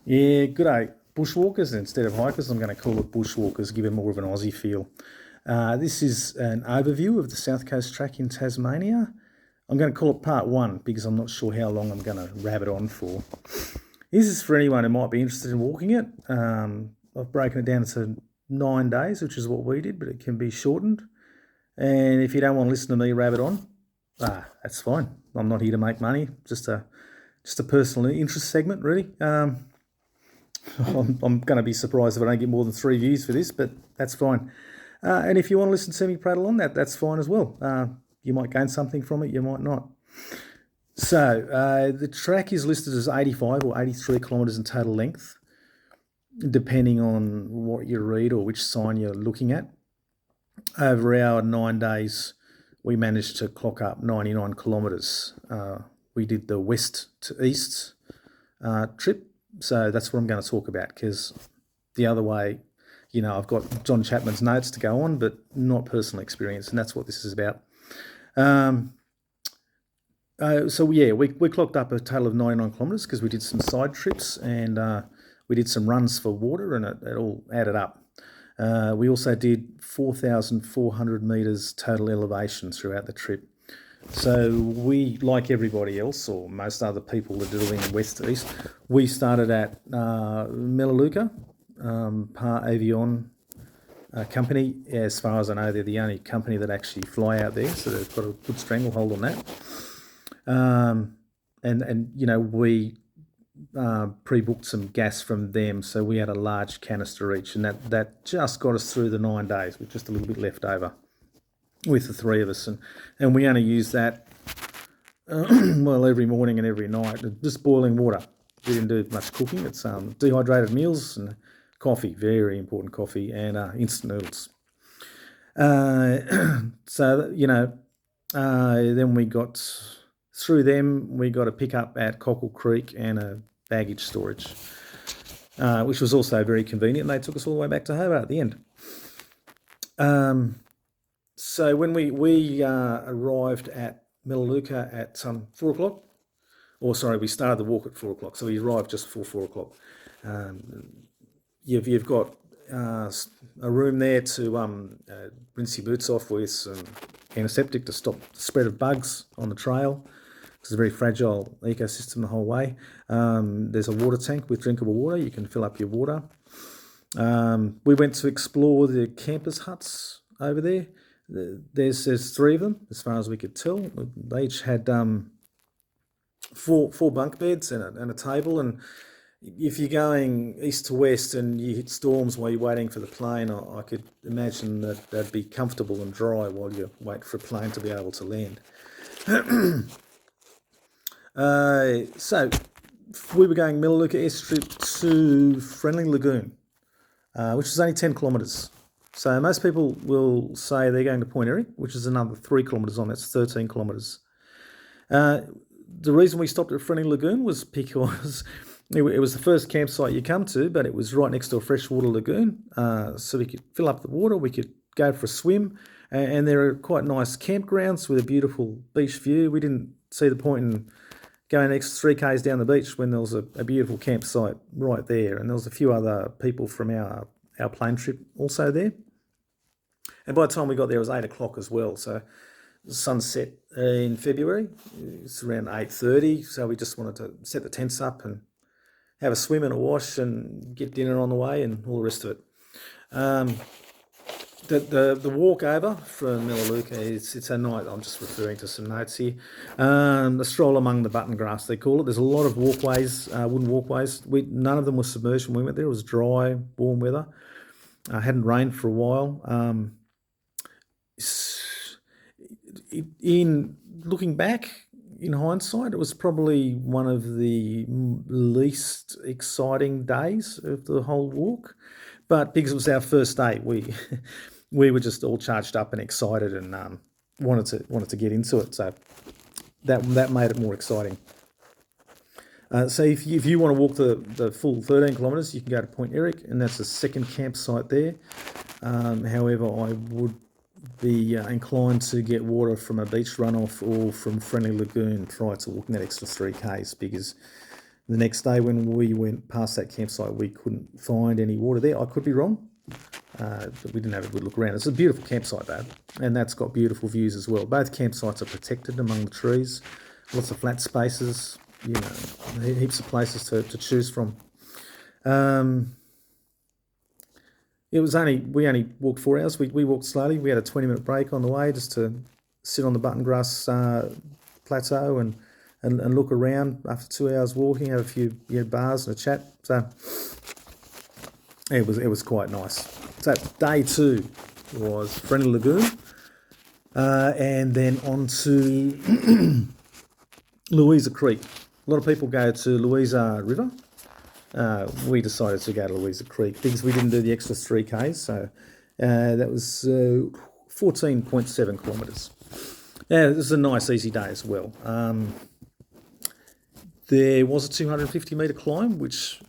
Yeah, good day. Bushwalkers instead of hikers. I'm going to call it bushwalkers, give it more of an Aussie feel. This is an overview of the South Coast Track in Tasmania. I'm going to call it part one because I'm not sure how long I'm going to rabbit on for. This is for anyone who might be interested in walking it. I've broken it down into 9 days, which is what we did, but it can be shortened. And if you don't want to listen to me rabbit on, that's fine. I'm not here to make money. Just a personal interest segment, really. I'm going to be surprised if I don't get more than 3 views for this, but that's fine. And if you want to listen to me prattle on that's fine as well. You might gain something from it, you might not. So the track is listed as 85 or 83 kilometres in total length, depending on what you read or which sign you're looking at. Over our 9 days, we managed to clock up 99 kilometres. We did the west to east trip. So that's what I'm going to talk about, because the other way, I've got John Chapman's notes to go on, but not personal experience, and that's what this is about. We clocked up a total of 99 kilometres because we did some side trips and we did some runs for water, and it all added up. We also did 4,400 metres total elevation throughout the trip. So we, like everybody else, or most other people that are doing west to east, we started at Melaleuca, Par Avion company. As far as I know, they're the only company that actually fly out there, so they've got a good stranglehold on that. We pre-booked some gas from them, so we had a large canister each, and that just got us through the 9 days with just a little bit left over with the three of us, and we only use that every morning and every night, just boiling water. We didn't do much cooking. It's dehydrated meals and coffee, very important coffee, and instant noodles. Then we got through them. We got a pickup at Cockle Creek and a baggage storage, which was also very convenient. They took us all the way back to Hobart at the end. So when we arrived at Melaleuca at 4 o'clock, we started the walk at 4 o'clock, so we arrived just before 4 o'clock. You've got a room there to rinse your boots off with some antiseptic to stop the spread of bugs on the trail. It's a very fragile ecosystem the whole way. There's a water tank with drinkable water. You can fill up your water. We went to explore the campers' huts over there. There's 3 of them, as far as we could tell. They each had four bunk beds and a table. And if you're going east to west and you hit storms while you're waiting for the plane, I could imagine that they'd be comfortable and dry while you wait for a plane to be able to land. So we were going Melaleuca airstrip to Friendly Lagoon, which is only 10 kilometres. So most people will say they're going to Point Eric, which is another 3 kilometres on. That's 13 kilometres. The reason we stopped at Friendly Lagoon was because it was the first campsite you come to, but it was right next to a freshwater lagoon. So we could fill up the water, we could go for a swim, and there are quite nice campgrounds with a beautiful beach view. We didn't see the point in going next 3 k's down the beach when there was a beautiful campsite right there, and there was a few other people from our plane trip also there. And by the time we got there, it was 8 o'clock as well. So the sun set in February. It's around 8:30. So we just wanted to set the tents up and have a swim and a wash and get dinner on the way and all the rest of it. The walk over from Melaleuca, it's a night. I'm just referring to some notes here. The stroll among the button grass, they call it. There's a lot of walkways, wooden walkways. None of them were submerged when we went there. It was dry, warm weather. Hadn't rained for a while. In looking back, in hindsight, it was probably one of the least exciting days of the whole walk. But because it was our first day, we were just all charged up and excited and wanted to get into it. So that made it more exciting. So if you want to walk the full 13 kilometres, you can go to Point Eric, and that's the second campsite there. However, I would be inclined to get water from a beach runoff or from Friendly Lagoon prior to walking that extra 3 k's, because The next day when we went past that campsite, we couldn't find any water there. I could be wrong, but we didn't have a good look around. It's a beautiful campsite though, and that's got beautiful views as well. Both campsites are protected among the trees, lots of flat spaces, heaps of places to choose from. We only walked 4 hours. We walked slowly. We had a 20-minute break on the way just to sit on the button grass plateau and look around. After 2 hours walking, have a few bars and a chat. So it was quite nice. So day 2 was Friendly Lagoon, and then on to Louisa Creek. A lot of people go to Louisa River. We decided to go to Louisa Creek because we didn't do the extra 3Ks, so that was 14.7 kilometres. Yeah, this is a nice easy day as well. There was a 250 metre climb, which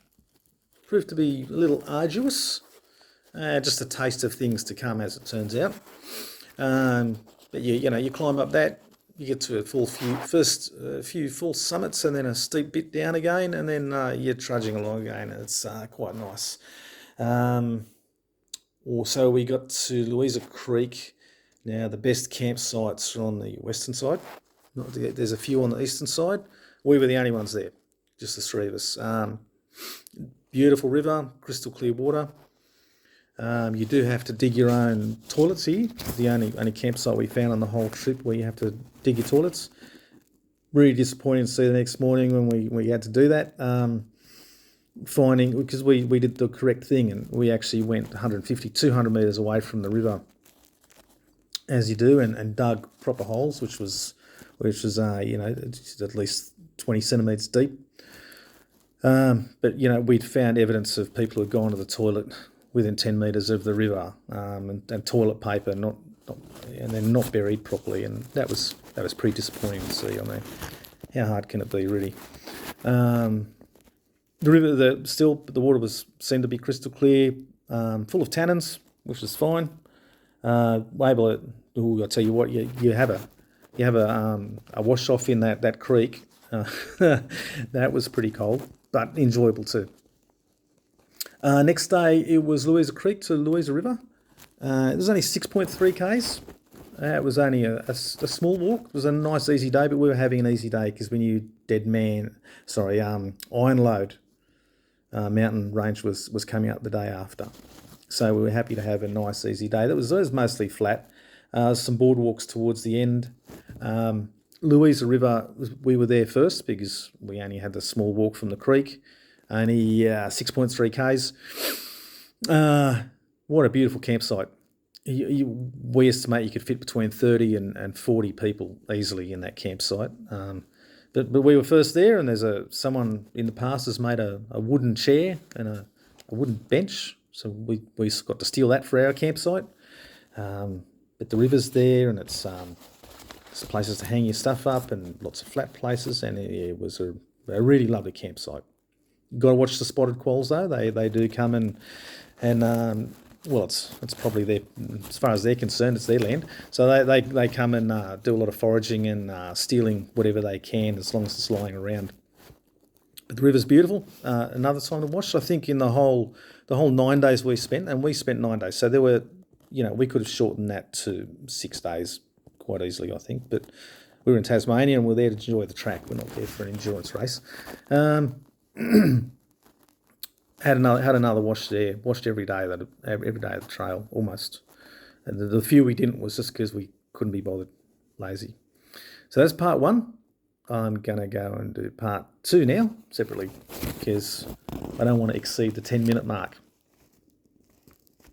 proved to be a little arduous. Just a taste of things to come, as it turns out. But you climb up that, you get to a few full summits and then a steep bit down again, and then you're trudging along again, and it's quite nice. Also, we got to Louisa Creek. Now, the best campsites are on the western side. There's a few on the eastern side. We were the only ones there, just the 3 of us. Beautiful river, crystal clear water. You do have to dig your own toilets here. The only campsite we found on the whole trip where you have to dig your toilets. Really disappointing to see the next morning when we had to do that. Finding, because we did the correct thing and we actually went 150, 200 metres away from the river, as you do, and dug proper holes, which was at least 20 centimetres deep. But we'd found evidence of people who'd gone to the toilet within 10 metres of the river, and toilet paper and then not buried properly, and that was pretty disappointing to see. I mean, how hard can it be, really? The river, the water seemed to be crystal clear, full of tannins, which was fine. I'll tell you what, you have a wash off in that creek. That was pretty cold, but enjoyable too. Next day, it was Louisa Creek to Louisa River. It was only 6.3 Ks. It was only a small walk. It was a nice, easy day, but we were having an easy day because we knew Iron Lode mountain range was coming up the day after. So we were happy to have a nice, easy day. That was mostly flat. Some boardwalks towards the end. Louisa River, we were there first because we only had the small walk from the creek. Only 6.3 Ks. What a beautiful campsite. We estimate you could fit between 30 and 40 people easily in that campsite. But we were first there, and there's someone in the past has made a wooden chair and a wooden bench, so we got to steal that for our campsite. But the river's there, and it's places to hang your stuff up and lots of flat places, and it was a really lovely campsite. Got to watch the spotted quolls though. They do come and it's probably their, as far as they're concerned, it's their land. So they come and do a lot of foraging and stealing whatever they can as long as it's lying around. But the river's beautiful. Another time to watch. I think in the whole 9 days we spent, and we spent 9 days. So there were, we could have shortened that to 6 days quite easily, I think. But we were in Tasmania and we're there to enjoy the track. We're not there for an endurance race. Had another wash there. Washed every day of the trail almost. And the few we didn't was just because we couldn't be bothered, lazy. So that's part 1. I'm gonna go and do part 2 now separately because I don't want to exceed the 10-minute mark.